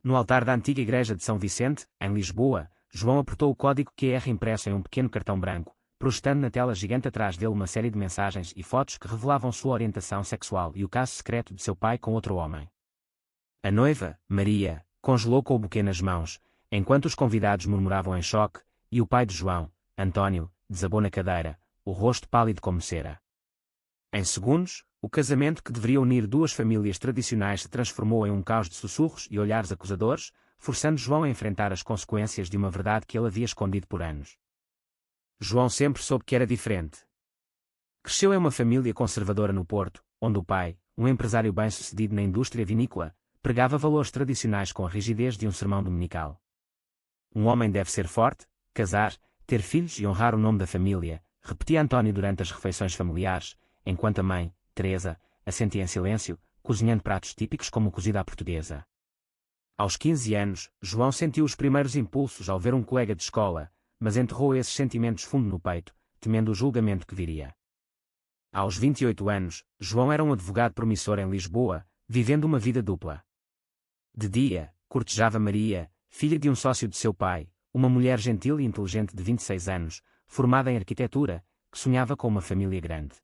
No altar da antiga igreja de São Vicente, em Lisboa, João apertou o código QR impresso em um pequeno cartão branco, projetando na tela gigante atrás dele uma série de mensagens e fotos que revelavam sua orientação sexual e o caso secreto de seu pai com outro homem. A noiva, Maria, congelou com o buquê nas mãos, enquanto os convidados murmuravam em choque, e o pai de João, António, desabou na cadeira, o rosto pálido como cera. Em segundos, o casamento que deveria unir duas famílias tradicionais se transformou em um caos de sussurros e olhares acusadores, forçando João a enfrentar as consequências de uma verdade que ele havia escondido por anos. João sempre soube que era diferente. Cresceu em uma família conservadora no Porto, onde o pai, um empresário bem-sucedido na indústria vinícola, pregava valores tradicionais com a rigidez de um sermão dominical. Um homem deve ser forte, casar, ter filhos e honrar o nome da família, repetia António durante as refeições familiares, enquanto a mãe, Teresa, assentia em silêncio, cozinhando pratos típicos como o cozido à portuguesa. Aos 15 anos, João sentiu os primeiros impulsos ao ver um colega de escola, mas enterrou esses sentimentos fundo no peito, temendo o julgamento que viria. Aos 28 anos, João era um advogado promissor em Lisboa, vivendo uma vida dupla. De dia, cortejava Maria, filha de um sócio de seu pai, uma mulher gentil e inteligente de 26 anos, formada em arquitetura, que sonhava com uma família grande.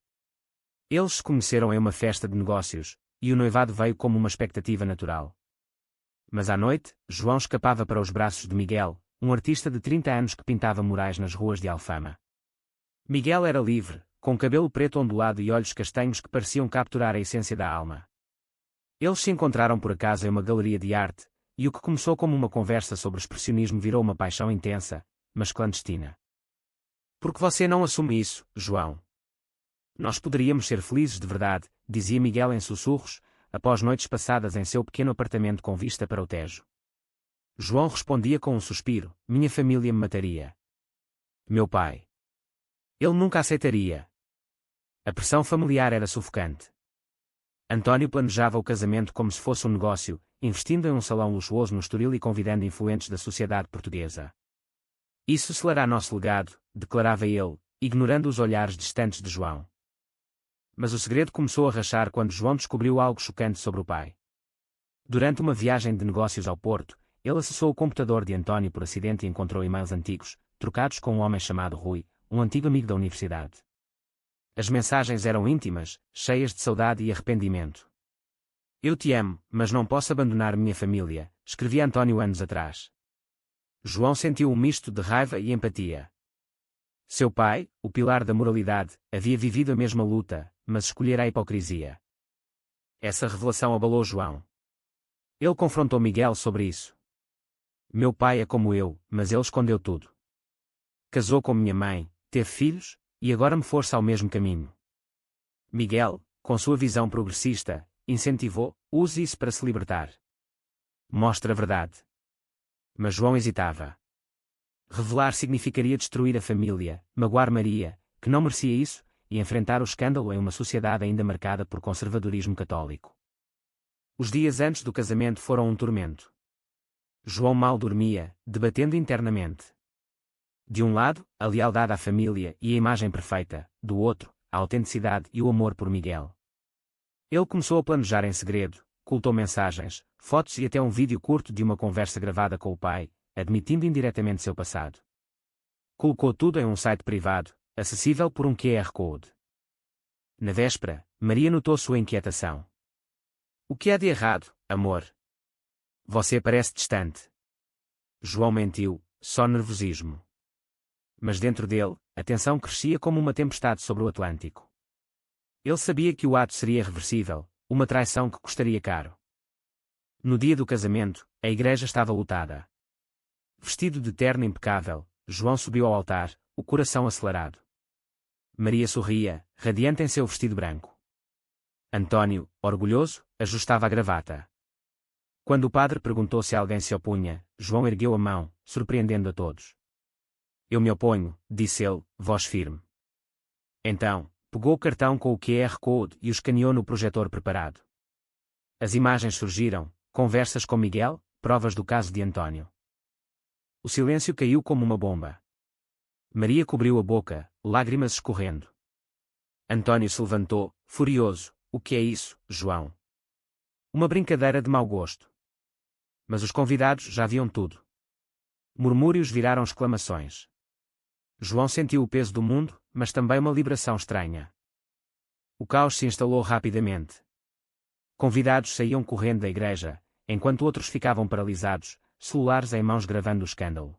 Eles se conheceram em uma festa de negócios, e o noivado veio como uma expectativa natural. Mas à noite, João escapava para os braços de Miguel, um artista de 30 anos que pintava murais nas ruas de Alfama. Miguel era livre, com cabelo preto ondulado e olhos castanhos que pareciam capturar a essência da alma. Eles se encontraram por acaso em uma galeria de arte, e o que começou como uma conversa sobre expressionismo virou uma paixão intensa, mas clandestina. Por que você não assume isso, João? Nós poderíamos ser felizes de verdade, dizia Miguel em sussurros, após noites passadas em seu pequeno apartamento com vista para o Tejo. João respondia com um suspiro: minha família me mataria. Meu pai. Ele nunca aceitaria. A pressão familiar era sufocante. António planejava o casamento como se fosse um negócio, investindo em um salão luxuoso no Estoril e convidando influentes da sociedade portuguesa. Isso selará nosso legado, declarava ele, ignorando os olhares distantes de João. Mas o segredo começou a rachar quando João descobriu algo chocante sobre o pai. Durante uma viagem de negócios ao Porto, ele acessou o computador de António por acidente e encontrou e-mails antigos, trocados com um homem chamado Rui, um antigo amigo da universidade. As mensagens eram íntimas, cheias de saudade e arrependimento. Eu te amo, mas não posso abandonar minha família, escrevia António anos atrás. João sentiu um misto de raiva e empatia. Seu pai, o pilar da moralidade, havia vivido a mesma luta, mas escolhera a hipocrisia. Essa revelação abalou João. Ele confrontou Miguel sobre isso. Meu pai é como eu, mas ele escondeu tudo. Casou com minha mãe, teve filhos, e agora me força ao mesmo caminho. Miguel, com sua visão progressista, incentivou: use isso para se libertar. Mostra a verdade. Mas João hesitava. Revelar significaria destruir a família, magoar Maria, que não merecia isso, e enfrentar o escândalo em uma sociedade ainda marcada por conservadorismo católico. Os dias antes do casamento foram um tormento. João mal dormia, debatendo internamente. De um lado, a lealdade à família e a imagem perfeita, do outro, a autenticidade e o amor por Miguel. Ele começou a planejar em segredo, ocultou mensagens, fotos e até um vídeo curto de uma conversa gravada com o pai, admitindo indiretamente seu passado. Colocou tudo em um site privado, acessível por um QR Code. Na véspera, Maria notou sua inquietação. O que há de errado, amor? Você parece distante. João mentiu, só nervosismo. Mas dentro dele, a tensão crescia como uma tempestade sobre o Atlântico. Ele sabia que o ato seria irreversível, uma traição que custaria caro. No dia do casamento, a igreja estava lotada. Vestido de terno impecável, João subiu ao altar, o coração acelerado. Maria sorria, radiante em seu vestido branco. António, orgulhoso, ajustava a gravata. Quando o padre perguntou se alguém se opunha, João ergueu a mão, surpreendendo a todos. Eu me oponho, disse ele, voz firme. Então, pegou o cartão com o QR Code e o escaneou no projetor preparado. As imagens surgiram, conversas com Miguel, provas do caso de António. O silêncio caiu como uma bomba. Maria cobriu a boca, lágrimas escorrendo. António se levantou, furioso. O que é isso, João? Uma brincadeira de mau gosto. Mas os convidados já viam tudo. Murmúrios viraram exclamações. João sentiu o peso do mundo, mas também uma liberação estranha. O caos se instalou rapidamente. Convidados saíam correndo da igreja, enquanto outros ficavam paralisados, celulares em mãos gravando o escândalo.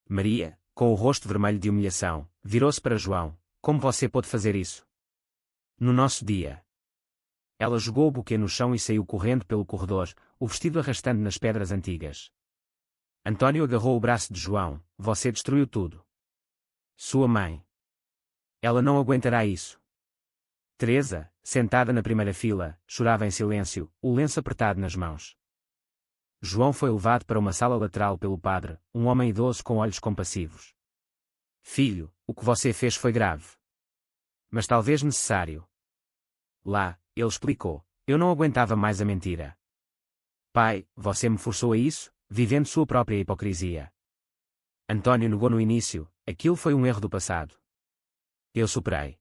Maria, com o rosto vermelho de humilhação, virou-se para João. Como você pôde fazer isso? No nosso dia. Ela jogou o buquê no chão e saiu correndo pelo corredor, o vestido arrastando nas pedras antigas. Antônio agarrou o braço de João. Você destruiu tudo. Sua mãe. Ela não aguentará isso. Teresa, sentada na primeira fila, chorava em silêncio, o lenço apertado nas mãos. João foi levado para uma sala lateral pelo padre, um homem idoso com olhos compassivos. Filho, o que você fez foi grave. Mas talvez necessário. Lá, ele explicou. Eu não aguentava mais a mentira. Pai, você me forçou a isso, vivendo sua própria hipocrisia. Antônio negou no início, aquilo foi um erro do passado. Eu superei.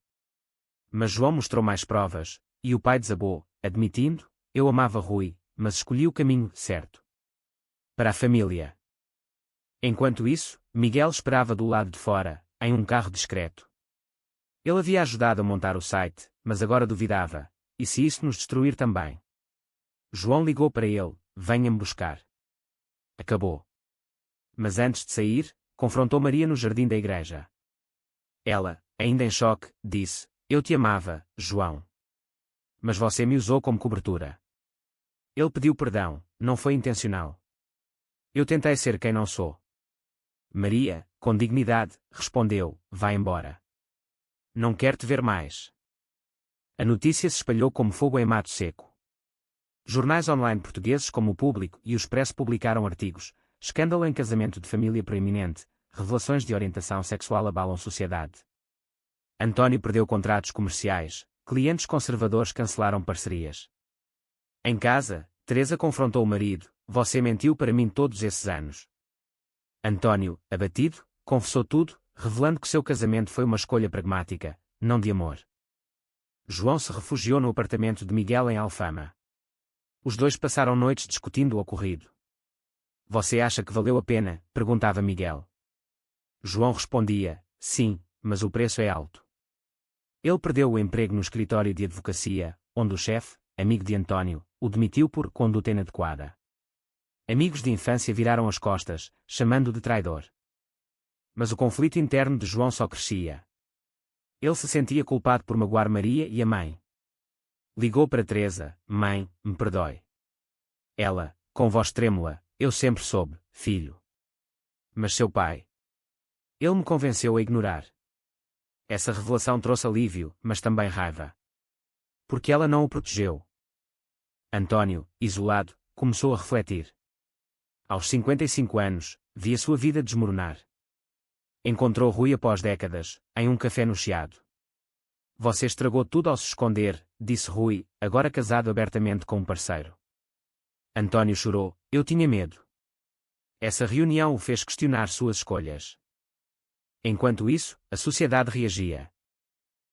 Mas João mostrou mais provas, e o pai desabou, admitindo, eu amava Rui, mas escolhi o caminho certo. Para a família. Enquanto isso, Miguel esperava do lado de fora, em um carro discreto. Ele havia ajudado a montar o site, mas agora duvidava, e se isso nos destruir também? João ligou para ele, venha-me buscar. Acabou. Mas antes de sair, confrontou Maria no jardim da igreja. Ela, ainda em choque, disse, eu te amava, João. Mas você me usou como cobertura. Ele pediu perdão, não foi intencional. Eu tentei ser quem não sou. Maria, com dignidade, respondeu, vai embora. Não quero te ver mais. A notícia se espalhou como fogo em mato seco. Jornais online portugueses como o Público e o Expresso publicaram artigos, escândalo em casamento de família proeminente, revelações de orientação sexual abalam sociedade. Antônio perdeu contratos comerciais, clientes conservadores cancelaram parcerias. Em casa, Teresa confrontou o marido, você mentiu para mim todos esses anos. Antônio, abatido, confessou tudo, revelando que seu casamento foi uma escolha pragmática, não de amor. João se refugiou no apartamento de Miguel em Alfama. Os dois passaram noites discutindo o ocorrido. Você acha que valeu a pena? Perguntava Miguel. João respondia, sim, mas o preço é alto. Ele perdeu o emprego no escritório de advocacia, onde o chefe, amigo de Antônio, o demitiu por conduta inadequada. Amigos de infância viraram as costas, chamando-o de traidor. Mas o conflito interno de João só crescia. Ele se sentia culpado por magoar Maria e a mãe. Ligou para Teresa, mãe, me perdoe. Ela, com voz trêmula, eu sempre soube, filho. Mas seu pai. Ele me convenceu a ignorar. Essa revelação trouxe alívio, mas também raiva. Porque ela não o protegeu. Antônio, isolado, começou a refletir. Aos 55 anos, via sua vida desmoronar. Encontrou Rui após décadas, em um café no Chiado. Você estragou tudo ao se esconder, disse Rui, agora casado abertamente com um parceiro. Antônio chorou, eu tinha medo. Essa reunião o fez questionar suas escolhas. Enquanto isso, a sociedade reagia.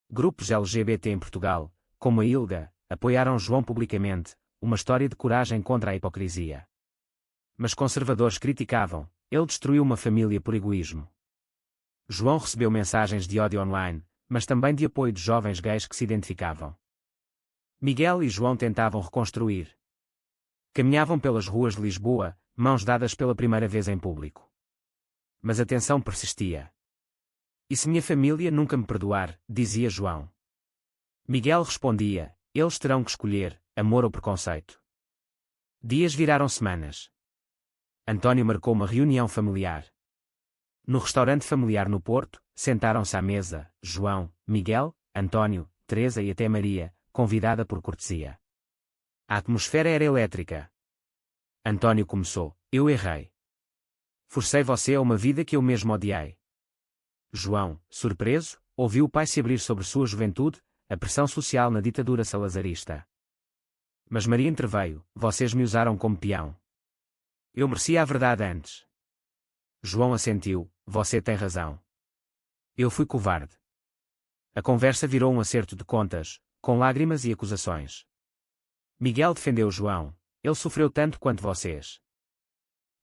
Grupos LGBT em Portugal, como a ILGA, apoiaram João publicamente, uma história de coragem contra a hipocrisia. Mas conservadores criticavam, ele destruiu uma família por egoísmo. João recebeu mensagens de ódio online, mas também de apoio de jovens gays que se identificavam. Miguel e João tentavam reconstruir. Caminhavam pelas ruas de Lisboa, mãos dadas pela primeira vez em público. Mas a tensão persistia. E se minha família nunca me perdoar, dizia João. Miguel respondia, eles terão que escolher, amor ou preconceito. Dias viraram semanas. Antônio marcou uma reunião familiar. No restaurante familiar no Porto, sentaram-se à mesa, João, Miguel, Antônio, Teresa e até Maria, convidada por cortesia. A atmosfera era elétrica. Antônio começou, eu errei. Forcei você a uma vida que eu mesmo odiei. João, surpreso, ouviu o pai se abrir sobre sua juventude, a pressão social na ditadura salazarista. Mas Maria interveio, vocês me usaram como peão. Eu merecia a verdade antes. João assentiu, você tem razão. Eu fui covarde. A conversa virou um acerto de contas, com lágrimas e acusações. Miguel defendeu João, ele sofreu tanto quanto vocês.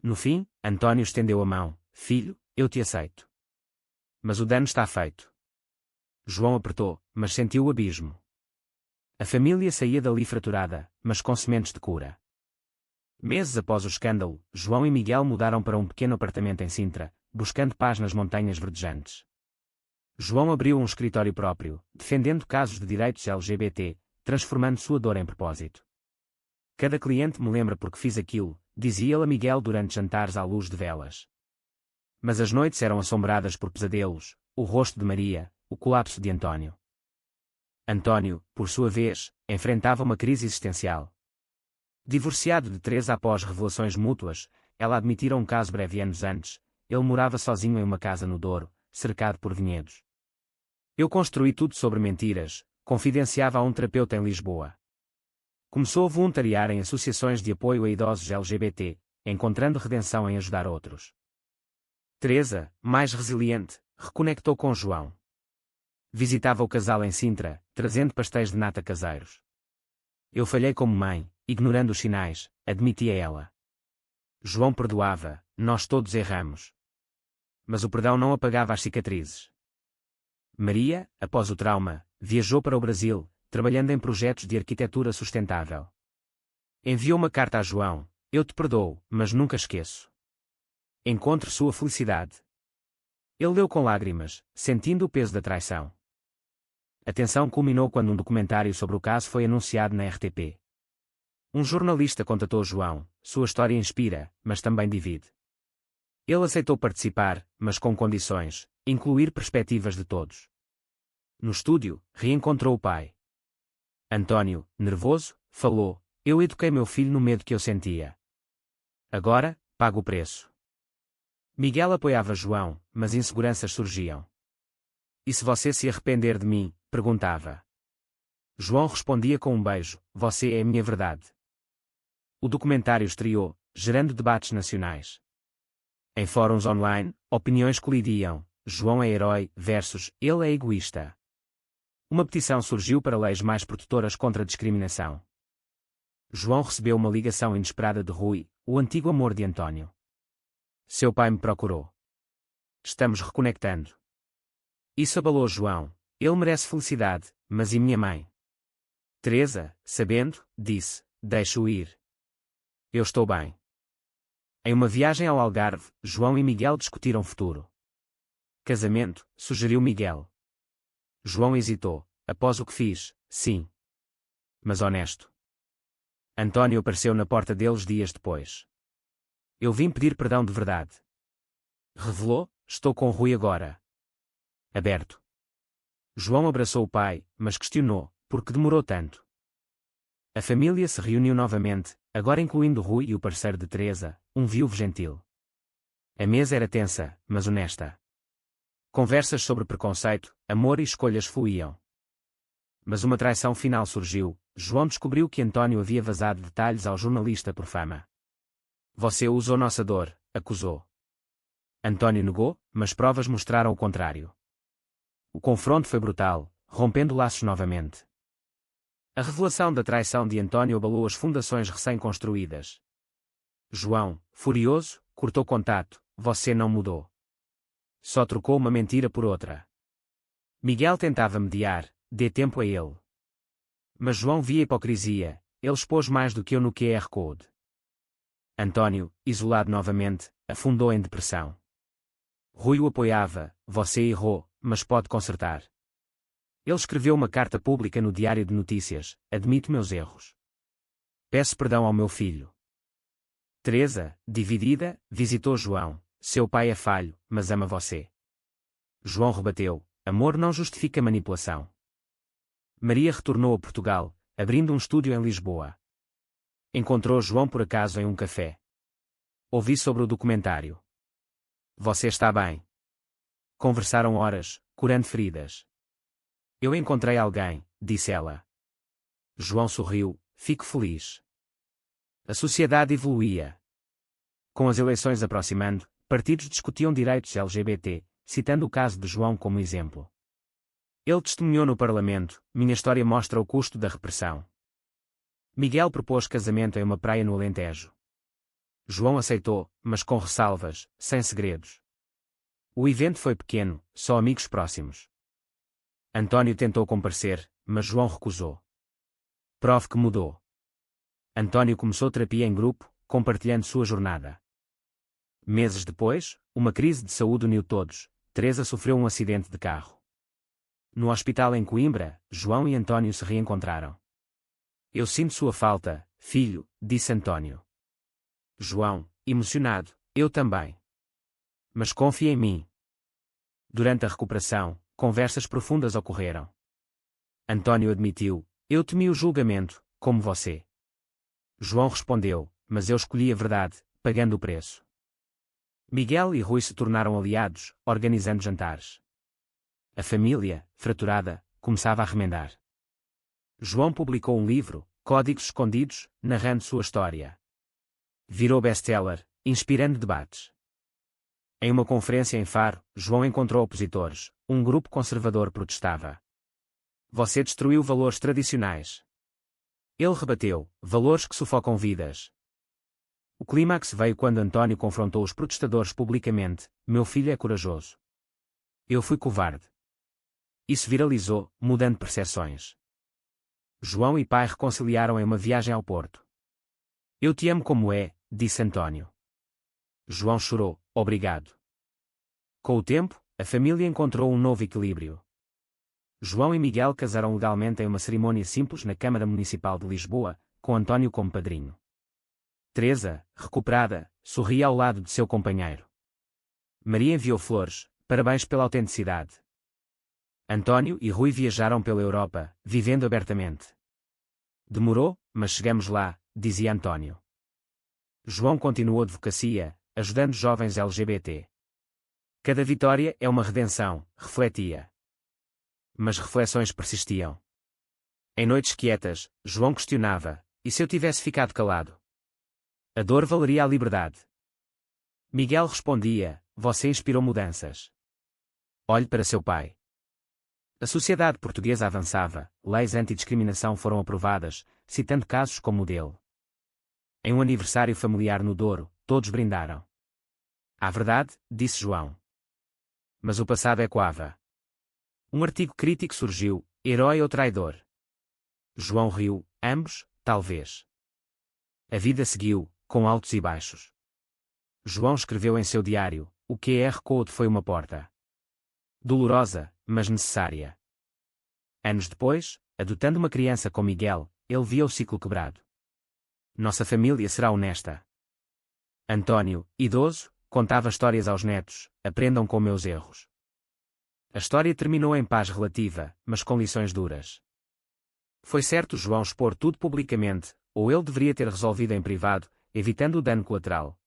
No fim, António estendeu a mão. Filho, eu te aceito. Mas o dano está feito. João apertou, mas sentiu o abismo. A família saía dali fraturada, mas com sementes de cura. Meses após o escândalo, João e Miguel mudaram para um pequeno apartamento em Sintra, buscando paz nas montanhas verdejantes. João abriu um escritório próprio, defendendo casos de direitos LGBT, transformando sua dor em propósito. Cada cliente me lembra porque fiz aquilo, dizia ele a Miguel durante jantares à luz de velas. Mas as noites eram assombradas por pesadelos, o rosto de Maria, o colapso de António. António, por sua vez, enfrentava uma crise existencial. Divorciado de Teresa após revelações mútuas, ela admitira um caso breve anos antes, ele morava sozinho em uma casa no Douro, cercado por vinhedos. Eu construí tudo sobre mentiras, confidenciava a um terapeuta em Lisboa. Começou a voluntariar em associações de apoio a idosos LGBT, encontrando redenção em ajudar outros. Teresa, mais resiliente, reconectou com João. Visitava o casal em Sintra, trazendo pastéis de nata caseiros. Eu falhei como mãe, ignorando os sinais, admitia ela. João perdoava, nós todos erramos. Mas o perdão não apagava as cicatrizes. Maria, após o trauma, viajou para o Brasil, trabalhando em projetos de arquitetura sustentável. Enviou uma carta a João: eu te perdoo, mas nunca esqueço. Encontre sua felicidade. Ele leu com lágrimas, sentindo o peso da traição. A tensão culminou quando um documentário sobre o caso foi anunciado na RTP. Um jornalista contatou João: sua história inspira, mas também divide. Ele aceitou participar, mas com condições: incluir perspectivas de todos. No estúdio, reencontrou o pai. António, nervoso, falou: eu eduquei meu filho no medo que eu sentia. Agora, pago o preço. Miguel apoiava João, mas inseguranças surgiam. E se você se arrepender de mim? Perguntava. João respondia com um beijo: você é a minha verdade. O documentário estreou, gerando debates nacionais. Em fóruns online, opiniões colidiam: João é herói versus ele é egoísta. Uma petição surgiu para leis mais protetoras contra a discriminação. João recebeu uma ligação inesperada de Rui, o antigo amor de António. Seu pai me procurou. Estamos reconectando. Isso abalou João. Ele merece felicidade, mas e minha mãe? Teresa, sabendo, disse: deixa-o ir. Eu estou bem. Em uma viagem ao Algarve, João e Miguel discutiram futuro. Casamento, sugeriu Miguel. João hesitou. Após o que fiz, sim. Mas honesto. António apareceu na porta deles dias depois. Eu vim pedir perdão de verdade. Revelou: estou com Rui agora. Aberto. João abraçou o pai, mas questionou: por que demorou tanto? A família se reuniu novamente, agora incluindo Rui e o parceiro de Teresa, um viúvo gentil. A mesa era tensa, mas honesta. Conversas sobre preconceito, amor e escolhas fluíam. Mas uma traição final surgiu. João descobriu que António havia vazado detalhes ao jornalista por fama. Você usou nossa dor, acusou. António negou, mas provas mostraram o contrário. O confronto foi brutal, rompendo laços novamente. A revelação da traição de António abalou as fundações recém-construídas. João, furioso, cortou contato: você não mudou. Só trocou uma mentira por outra. Miguel tentava mediar: dê tempo a ele. Mas João via hipocrisia: ele expôs mais do que eu no QR Code. António, isolado novamente, afundou em depressão. Rui o apoiava: você errou, mas pode consertar. Ele escreveu uma carta pública no Diário de Notícias: admito meus erros. Peço perdão ao meu filho. Teresa, dividida, visitou João: seu pai é falho, mas ama você. João rebateu: amor não justifica manipulação. Maria retornou a Portugal, abrindo um estúdio em Lisboa. Encontrou João por acaso em um café. Ouvi sobre o documentário. Você está bem. Conversaram horas, curando feridas. Eu encontrei alguém, disse ela. João sorriu: fico feliz. A sociedade evoluía. Com as eleições aproximando, partidos discutiam direitos LGBT, citando o caso de João como exemplo. Ele testemunhou no Parlamento: minha história mostra o custo da repressão. Miguel propôs casamento em uma praia no Alentejo. João aceitou, mas com ressalvas, sem segredos. O evento foi pequeno, só amigos próximos. António tentou comparecer, mas João recusou. Prove que mudou. António começou terapia em grupo, compartilhando sua jornada. Meses depois, uma crise de saúde uniu todos. Teresa sofreu um acidente de carro. No hospital em Coimbra, João e António se reencontraram. Eu sinto sua falta, filho, disse António. João, emocionado, eu também. Mas confie em mim. Durante a recuperação, conversas profundas ocorreram. António admitiu, eu temi o julgamento, como você. João respondeu, mas eu escolhi a verdade, pagando o preço. Miguel e Rui se tornaram aliados, organizando jantares. A família, fraturada, começava a remendar. João publicou um livro, Códigos Escondidos, narrando sua história. Virou best-seller, inspirando debates. Em uma conferência em Faro, João encontrou opositores. Um grupo conservador protestava. Você destruiu valores tradicionais. Ele rebateu, valores que sufocam vidas. O clímax veio quando António confrontou os protestadores publicamente, meu filho é corajoso. Eu fui covarde. Isso viralizou, mudando percepções. João e pai reconciliaram em uma viagem ao Porto. Eu te amo como é, disse António. João chorou, obrigado. Com o tempo, a família encontrou um novo equilíbrio. João e Miguel casaram legalmente em uma cerimônia simples na Câmara Municipal de Lisboa, com António como padrinho. Teresa, recuperada, sorria ao lado de seu companheiro. Maria enviou flores, parabéns pela autenticidade. Antônio e Rui viajaram pela Europa, vivendo abertamente. Demorou, mas chegamos lá, dizia António. João continuou a advocacia, ajudando jovens LGBT. Cada vitória é uma redenção, refletia. Mas reflexões persistiam. Em noites quietas, João questionava, e se eu tivesse ficado calado? A dor valeria a liberdade. Miguel respondia, você inspirou mudanças. Olhe para seu pai. A sociedade portuguesa avançava, leis antidiscriminação foram aprovadas, citando casos como o dele. Em um aniversário familiar no Douro, todos brindaram. À verdade, disse João. Mas o passado ecoava. Um artigo crítico surgiu, herói ou traidor? João riu, ambos, talvez. A vida seguiu, com altos e baixos. João escreveu em seu diário, o QR Code foi uma porta. Dolorosa, mas necessária. Anos depois, adotando uma criança com Miguel, ele via o ciclo quebrado. Nossa família será honesta. António, idoso, contava histórias aos netos, aprendam com meus erros. A história terminou em paz relativa, mas com lições duras. Foi certo João expor tudo publicamente, ou ele deveria ter resolvido em privado, evitando o dano colateral.